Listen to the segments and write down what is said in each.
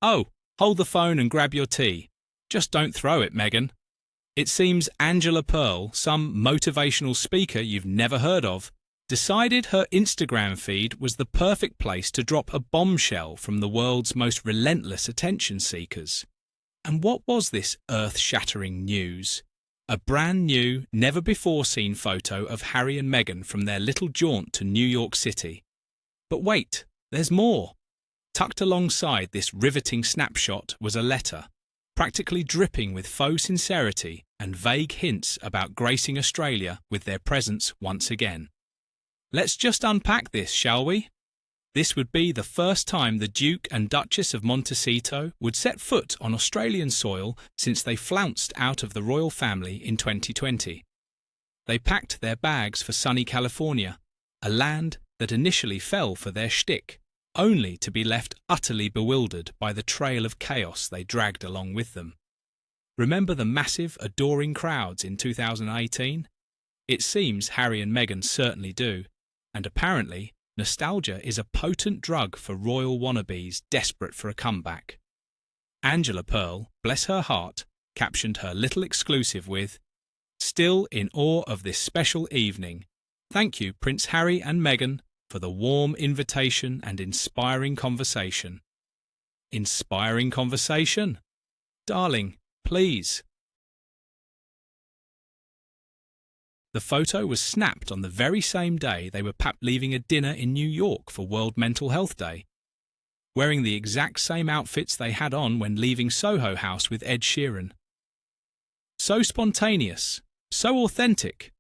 Oh, hold the phone and grab your tea. Just don't throw it, Meghan. It seems Angela Pearl, some motivational speaker you've never heard of, decided her Instagram feed was the perfect place to drop a bombshell from the world's most relentless attention seekers. And what was this earth-shattering news? A brand new, never-before-seen photo of Harry and Meghan from their little jaunt to New York City. But wait, there's more. Tucked alongside this riveting snapshot was a letter, practically dripping with faux sincerity and vague hints about gracing Australia with their presence once again. Let's just unpack this, shall we? This would be the first time the Duke and Duchess of Montecito would set foot on Australian soil since they flounced out of the royal family in 2020. They packed their bags for sunny California, a land that initially fell for their shtick, only to be left utterly bewildered by the trail of chaos they dragged along with them. Remember the massive, adoring crowds in 2018? It seems Harry and Meghan certainly do, and apparently nostalgia is a potent drug for royal wannabes desperate for a comeback. Angela Pearl, bless her heart, captioned her little exclusive with, "Still in awe of this special evening. Thank you, Prince Harry and Meghan, for the warm invitation and inspiring conversation." Inspiring conversation? Darling, please. The photo was snapped on the very same day they were leaving a dinner in New York for World Mental Health Day, wearing the exact same outfits they had on when leaving Soho House with Ed Sheeran. So spontaneous, so authentic.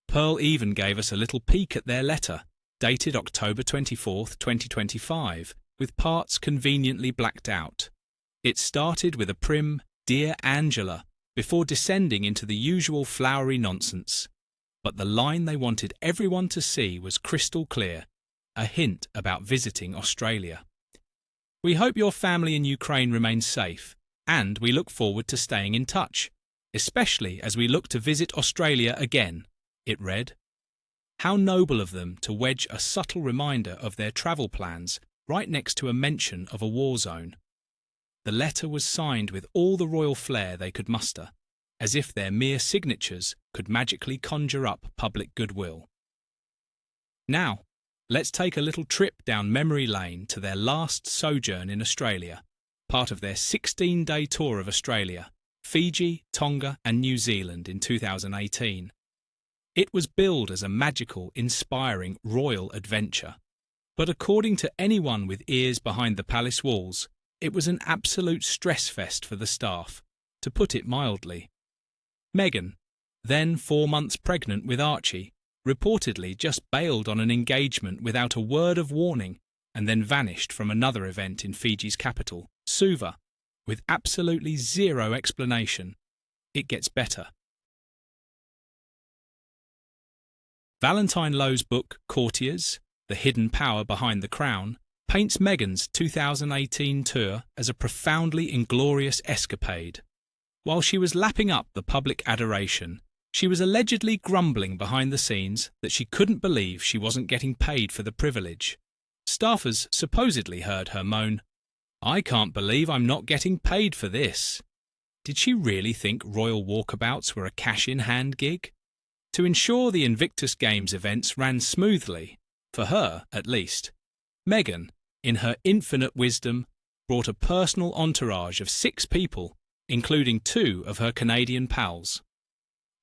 Pearl even gave us a little peek at their letter, dated October 24th, 2025, with parts conveniently blacked out. It started with a prim, "Dear Angela," before descending into the usual flowery nonsense. But the line they wanted everyone to see was crystal clear, a hint about visiting Australia. "We hope your family in Ukraine remains safe, and we look forward to staying in touch, especially as we look to visit Australia again," it read. How noble of them to wedge a subtle reminder of their travel plans right next to a mention of a war zone. The letter was signed with all the royal flair they could muster, as if their mere signatures could magically conjure up public goodwill. Now, let's take a little trip down memory lane to their last sojourn in Australia, part of their 16-day tour of Australia, Fiji, Tonga and New Zealand in 2018. It was billed as a magical, inspiring, royal adventure. But according to anyone with ears behind the palace walls, it was an absolute stress fest for the staff, to put it mildly. Meghan, then 4 months pregnant with Archie, reportedly just bailed on an engagement without a word of warning and then vanished from another event in Fiji's capital, Suva, with absolutely zero explanation. It gets better. Valentine Lowe's book, Courtiers, The Hidden Power Behind the Crown, paints Meghan's 2018 tour as a profoundly inglorious escapade. While she was lapping up the public adoration, she was allegedly grumbling behind the scenes that she couldn't believe she wasn't getting paid for the privilege. Staffers supposedly heard her moan, "I can't believe I'm not getting paid for this." Did she really think royal walkabouts were a cash-in-hand gig? To ensure the Invictus Games events ran smoothly, for her at least, Meghan, in her infinite wisdom, brought a personal entourage of 6 people, including 2 of her Canadian pals.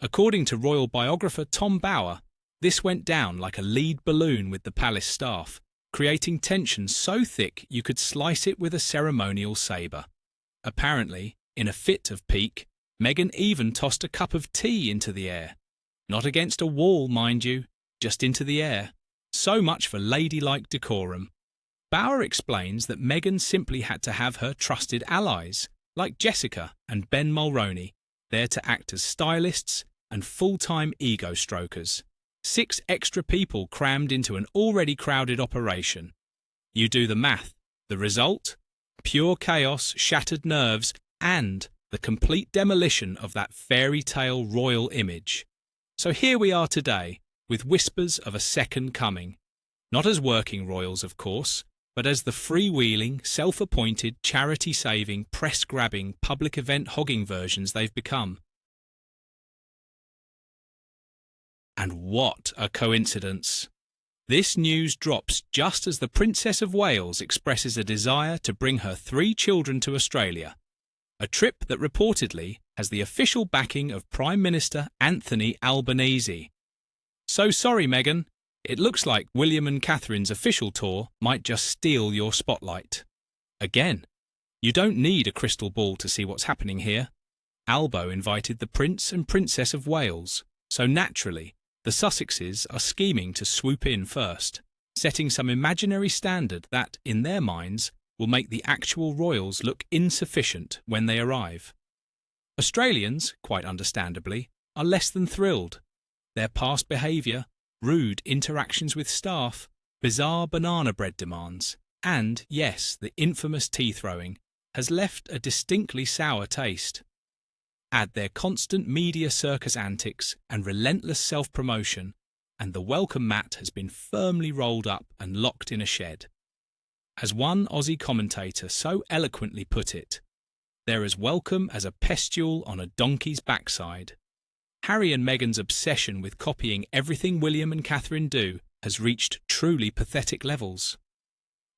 According to royal biographer Tom Bower, this went down like a lead balloon with the palace staff, creating tension so thick you could slice it with a ceremonial sabre. Apparently, in a fit of pique, Meghan even tossed a cup of tea into the air. Not against a wall, mind you, just into the air. So much for ladylike decorum. Bower explains that Meghan simply had to have her trusted allies, like Jessica and Ben Mulroney, there to act as stylists and full-time ego-strokers. 6 extra people crammed into an already crowded operation. You do the math. The result? Pure chaos, shattered nerves, and the complete demolition of that fairy tale royal image. So here we are today, with whispers of a second coming. Not as working royals, of course, but as the freewheeling, self-appointed, charity-saving, press-grabbing, public event-hogging versions they've become. And what a coincidence! This news drops just as the Princess of Wales expresses a desire to bring her 3 children to Australia, a trip that reportedly has the official backing of Prime Minister Anthony Albanese. So sorry, Meghan, it looks like William and Catherine's official tour might just steal your spotlight. Again, you don't need a crystal ball to see what's happening here. Albo invited the Prince and Princess of Wales, so naturally, the Sussexes are scheming to swoop in first, setting some imaginary standard that, in their minds, will make the actual royals look insufficient when they arrive. Australians, quite understandably, are less than thrilled. Their past behaviour, rude interactions with staff, bizarre banana bread demands, and, yes, the infamous tea-throwing, has left a distinctly sour taste. Add their constant media circus antics and relentless self-promotion, and the welcome mat has been firmly rolled up and locked in a shed. As one Aussie commentator so eloquently put it, they're as welcome as a pestule on a donkey's backside. Harry and Meghan's obsession with copying everything William and Catherine do has reached truly pathetic levels.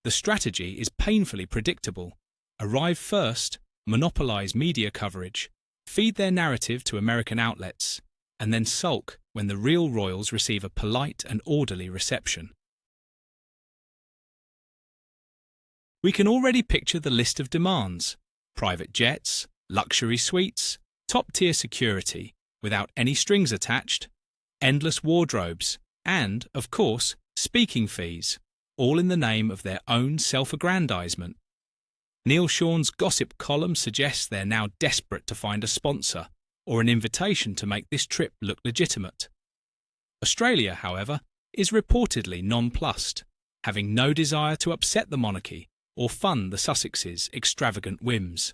The strategy is painfully predictable. Arrive first, monopolise media coverage, feed their narrative to American outlets, and then sulk when the real royals receive a polite and orderly reception. We can already picture the list of demands: private jets, luxury suites, top-tier security, without any strings attached, endless wardrobes, and, of course, speaking fees, all in the name of their own self-aggrandisement. Neil Sean's gossip column suggests they're now desperate to find a sponsor or an invitation to make this trip look legitimate. Australia, however, is reportedly nonplussed, having no desire to upset the monarchy or fund the Sussexes' extravagant whims.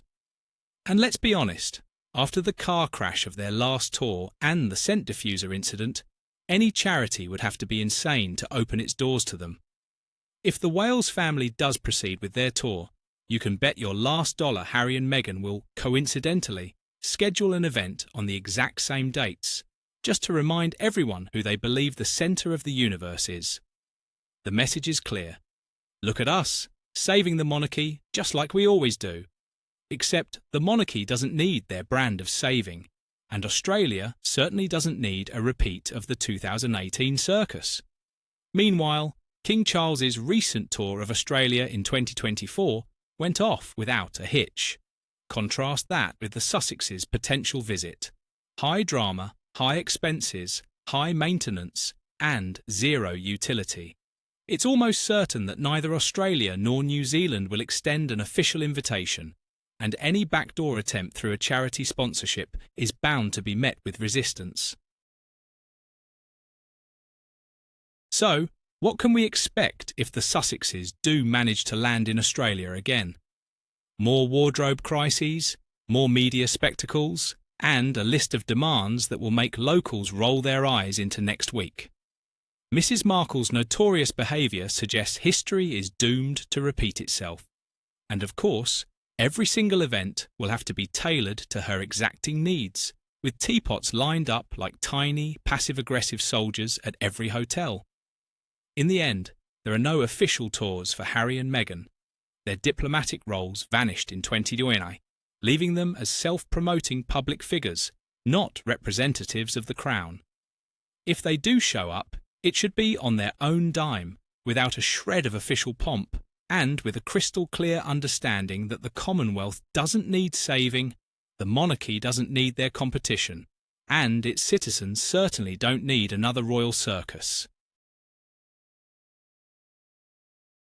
And let's be honest, after the car crash of their last tour and the scent diffuser incident, any charity would have to be insane to open its doors to them. If the Wales family does proceed with their tour, you can bet your last dollar Harry and Meghan will, coincidentally, schedule an event on the exact same dates, just to remind everyone who they believe the centre of the universe is. The message is clear. Look at us, saving the monarchy just like we always do. Except the monarchy doesn't need their brand of saving, and Australia certainly doesn't need a repeat of the 2018 circus. Meanwhile, King Charles's recent tour of Australia in 2024 went off without a hitch. Contrast that with the Sussexes' potential visit. High drama, high expenses, high maintenance, and zero utility. It's almost certain that neither Australia nor New Zealand will extend an official invitation, and any backdoor attempt through a charity sponsorship is bound to be met with resistance. So, what can we expect if the Sussexes do manage to land in Australia again? More wardrobe crises, more media spectacles, and a list of demands that will make locals roll their eyes into next week. Mrs. Markle's notorious behaviour suggests history is doomed to repeat itself. And of course, every single event will have to be tailored to her exacting needs, with teapots lined up like tiny, passive-aggressive soldiers at every hotel. In the end, there are no official tours for Harry and Meghan. Their diplomatic roles vanished in 2020, leaving them as self-promoting public figures, not representatives of the Crown. If they do show up, it should be on their own dime, without a shred of official pomp, and with a crystal-clear understanding that the Commonwealth doesn't need saving, the monarchy doesn't need their competition, and its citizens certainly don't need another royal circus.